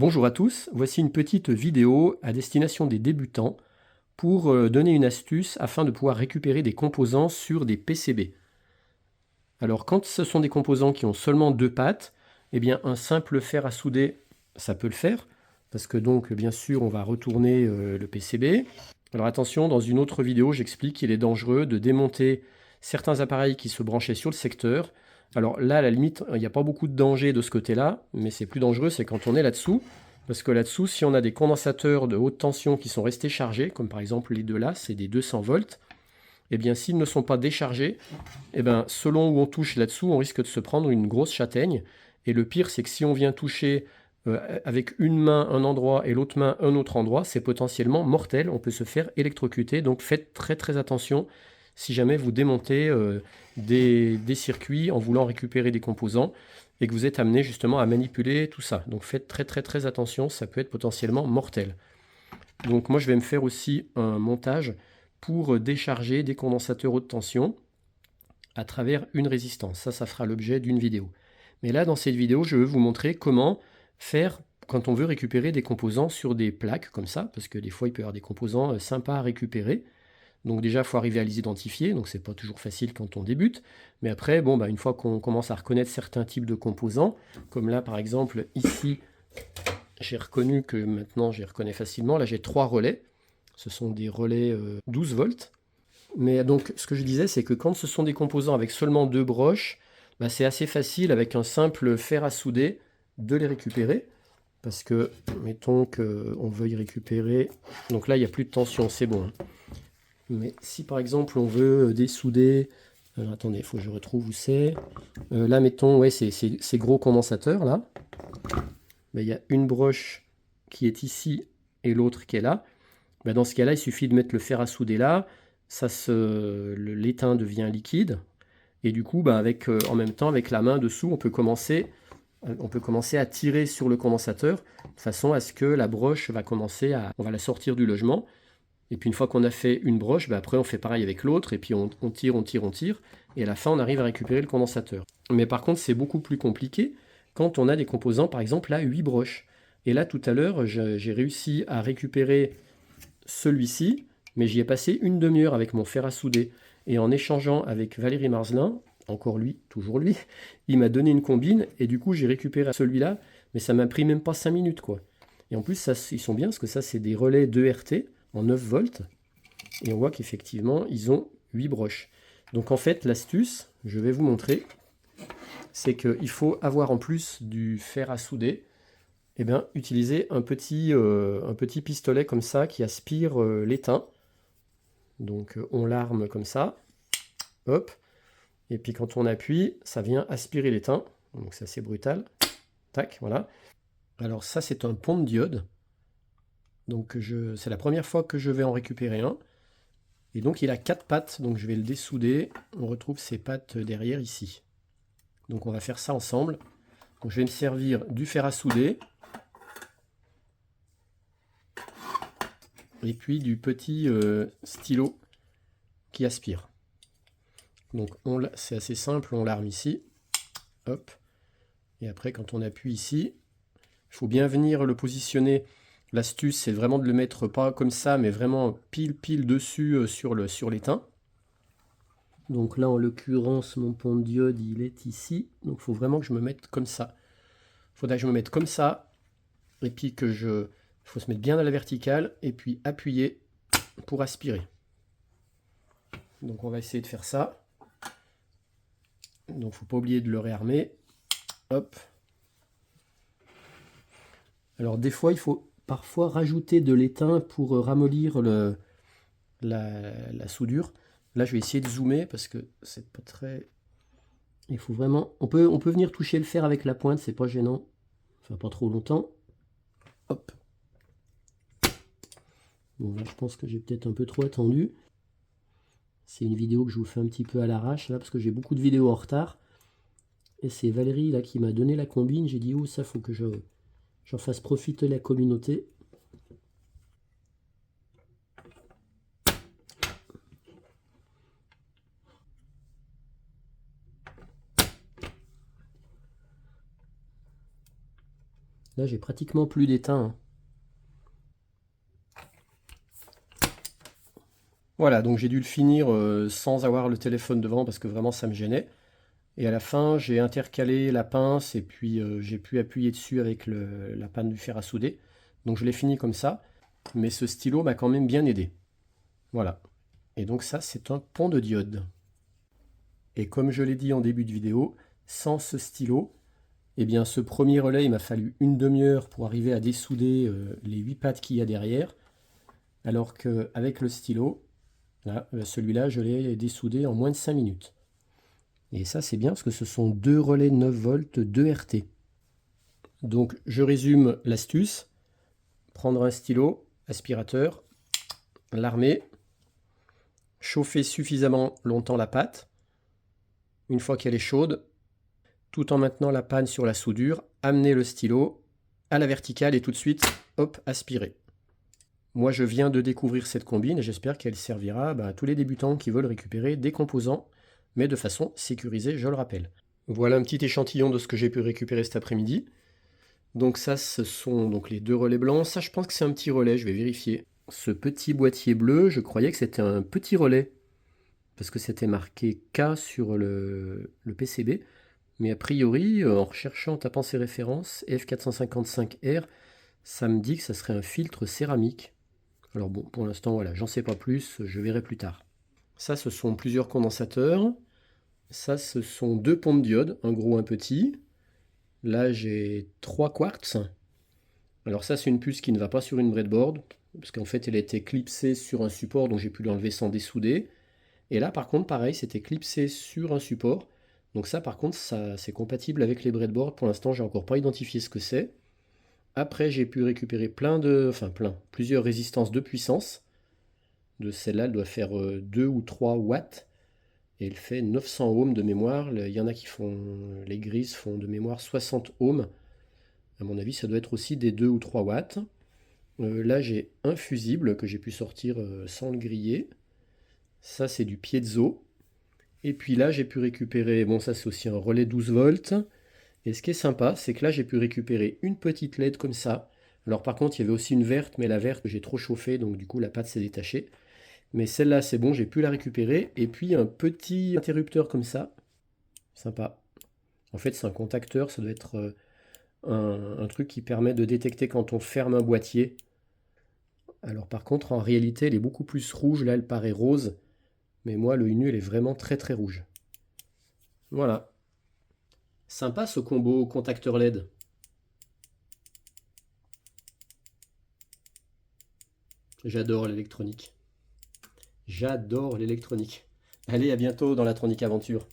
Bonjour à tous, voici une petite vidéo à destination des débutants pour donner une astuce afin de pouvoir récupérer des composants sur des PCB. Alors quand ce sont des composants qui ont seulement deux pattes, eh bien un simple fer à souder, ça peut le faire, parce que donc bien sûr on va retourner le PCB. Alors attention, dans une autre vidéo j'explique qu'il est dangereux de démonter certains appareils qui se branchaient sur le secteur. Alors là, à la limite, il n'y a pas beaucoup de danger de ce côté-là, mais c'est plus dangereux, c'est quand on est là-dessous. Parce que là-dessous, si on a des condensateurs de haute tension qui sont restés chargés, comme par exemple les deux là, c'est des 200 volts, eh bien s'ils ne sont pas déchargés, eh bien, selon où on touche là-dessous, on risque de se prendre une grosse châtaigne. Et le pire, c'est que si on vient toucher avec une main un endroit et l'autre main un autre endroit, c'est potentiellement mortel, on peut se faire électrocuter. Donc faites très très attention si jamais vous démontez des circuits en voulant récupérer des composants et que vous êtes amené justement à manipuler tout ça. Donc faites très très très attention, ça peut être potentiellement mortel. Donc moi je vais me faire aussi un montage pour décharger des condensateurs haute tension à travers une résistance. Ça fera l'objet d'une vidéo. Mais là, dans cette vidéo, je veux vous montrer comment faire quand on veut récupérer des composants sur des plaques comme ça, parce que des fois, il peut y avoir des composants sympas à récupérer. Donc déjà, il faut arriver à les identifier, donc c'est pas toujours facile quand on débute. Mais après, bon, une fois qu'on commence à reconnaître certains types de composants, comme là, par exemple, ici, j'ai reconnu que maintenant, je les reconnais facilement. Là, j'ai 3 relais. Ce sont des relais 12 volts. Mais donc, ce que je disais, c'est que quand ce sont des composants avec seulement 2 broches, c'est assez facile avec un simple fer à souder de les récupérer. Parce que, mettons qu'on veuille récupérer... Donc là, il n'y a plus de tension, c'est bon. Hein. Mais si par exemple on veut dessouder... Alors attendez, il faut que je retrouve où c'est. Là, mettons, ouais, ces gros condensateurs, là. Il y a une broche qui est ici et l'autre qui est là. Dans ce cas-là, il suffit de mettre le fer à souder là. L'étain devient liquide. Et du coup, en même temps, avec la main dessous, on peut commencer à tirer sur le condensateur de façon à ce que la broche va commencer à... On va la sortir du logement. Et puis une fois qu'on a fait une broche, après on fait pareil avec l'autre. Et puis on tire, on tire, on tire. Et à la fin, on arrive à récupérer le condensateur. Mais par contre, c'est beaucoup plus compliqué quand on a des composants, par exemple, à 8 broches. Et là, tout à l'heure, j'ai réussi à récupérer celui-ci, mais j'y ai passé une demi-heure avec mon fer à souder. Et en échangeant avec Valérie Marzelin, encore lui, toujours lui, il m'a donné une combine, et du coup j'ai récupéré celui-là, mais ça m'a pris même pas 5 minutes, quoi. Et en plus, ça, ils sont bien, parce que ça, c'est des relais 2RT en 9 volts, et on voit qu'effectivement, ils ont 8 broches. Donc en fait, l'astuce, je vais vous montrer, c'est qu'il faut avoir en plus du fer à souder, utiliser un petit pistolet comme ça qui aspire l'étain. Donc on l'arme comme ça, hop, et puis quand on appuie, ça vient aspirer l'étain, donc c'est assez brutal, tac, voilà. Alors ça c'est un pont de diode, donc c'est la première fois que je vais en récupérer un, et donc il a 4 pattes, donc je vais le dessouder, on retrouve ses pattes derrière ici. Donc on va faire ça ensemble, donc je vais me servir du fer à souder, et puis du petit stylo qui aspire. Donc c'est assez simple, on l'arme ici, hop, et après quand on appuie ici, il faut bien venir le positionner. L'astuce c'est vraiment de le mettre pas comme ça, mais vraiment pile dessus sur l'étain. Donc là en l'occurrence mon pont de diode il est ici, donc il faut vraiment que je me mette comme ça. Il faudra que je me mette comme ça, et puis il faut se mettre bien à la verticale, et puis appuyer pour aspirer. Donc on va essayer de faire ça. Donc faut pas oublier de le réarmer. Hop. Alors des fois il faut parfois rajouter de l'étain pour ramollir la soudure. Là je vais essayer de zoomer parce que c'est pas très... Il faut vraiment... On peut venir toucher le fer avec la pointe, c'est pas gênant. Enfin pas trop longtemps. Hop. Bon là je pense que j'ai peut-être un peu trop attendu. C'est une vidéo que je vous fais un petit peu à l'arrache là parce que j'ai beaucoup de vidéos en retard. Et c'est Valérie là qui m'a donné la combine. J'ai dit oh ça faut que j'en fasse profiter la communauté. Là, j'ai pratiquement plus d'étain, hein. Voilà, donc j'ai dû le finir sans avoir le téléphone devant parce que vraiment ça me gênait. Et à la fin, j'ai intercalé la pince et puis j'ai pu appuyer dessus avec la panne du fer à souder. Donc je l'ai fini comme ça, mais ce stylo m'a quand même bien aidé. Voilà. Et donc ça, c'est un pont de diode. Et comme je l'ai dit en début de vidéo, sans ce stylo, eh bien ce premier relais, il m'a fallu une demi-heure pour arriver à dessouder les 8 pattes qu'il y a derrière. Alors qu'avec le stylo, là, celui-là, je l'ai dessoudé en moins de 5 minutes. Et ça, c'est bien parce que ce sont deux relais 9 volts, 2 RT. Donc, je résume l'astuce. Prendre un stylo, aspirateur, l'armer, chauffer suffisamment longtemps la pâte. Une fois qu'elle est chaude, tout en maintenant la panne sur la soudure, amener le stylo à la verticale et tout de suite, hop, aspirer. Moi, je viens de découvrir cette combine et j'espère qu'elle servira à tous les débutants qui veulent récupérer des composants, mais de façon sécurisée, je le rappelle. Voilà un petit échantillon de ce que j'ai pu récupérer cet après-midi. Donc ça, ce sont donc les deux relais blancs. Ça, je pense que c'est un petit relais, je vais vérifier. Ce petit boîtier bleu, je croyais que c'était un petit relais, parce que c'était marqué K sur le PCB. Mais a priori, en recherchant, en tapant ces références, F455R, ça me dit que ça serait un filtre céramique. Alors bon, pour l'instant, voilà, j'en sais pas plus, je verrai plus tard. Ça, ce sont plusieurs condensateurs. Ça, ce sont deux pompes diodes, un gros, un petit. Là, j'ai 3 quartz. Alors ça, c'est une puce qui ne va pas sur une breadboard, parce qu'en fait, elle était clipsée sur un support, donc j'ai pu l'enlever sans dessouder. Et là, par contre, pareil, c'était clipsé sur un support. Donc ça, par contre, ça, c'est compatible avec les breadboards. Pour l'instant, j'ai encore pas identifié ce que c'est. Après, j'ai pu récupérer plusieurs résistances de puissance. De celle-là, elle doit faire 2 ou 3 watts. Et elle fait 900 ohms de mémoire. Il y en a qui font, les grises font de mémoire 60 ohms. À mon avis, ça doit être aussi des 2 ou 3 watts. Là, j'ai un fusible que j'ai pu sortir sans le griller. Ça, c'est du piezo. Et puis là, j'ai pu récupérer, bon, ça c'est aussi un relais 12 volts. Et ce qui est sympa, c'est que là, j'ai pu récupérer une petite LED comme ça. Alors par contre, il y avait aussi une verte, mais la verte, j'ai trop chauffé, donc du coup, la pâte s'est détachée. Mais celle-là, c'est bon, j'ai pu la récupérer. Et puis un petit interrupteur comme ça. Sympa. En fait, c'est un contacteur, ça doit être un truc qui permet de détecter quand on ferme un boîtier. Alors par contre, en réalité, elle est beaucoup plus rouge. Là, elle paraît rose. Mais moi, l'œil nu, elle est vraiment très très rouge. Voilà. Sympa ce combo contacteur LED. J'adore l'électronique. J'adore l'électronique. Allez, à bientôt dans la Tronic Aventure.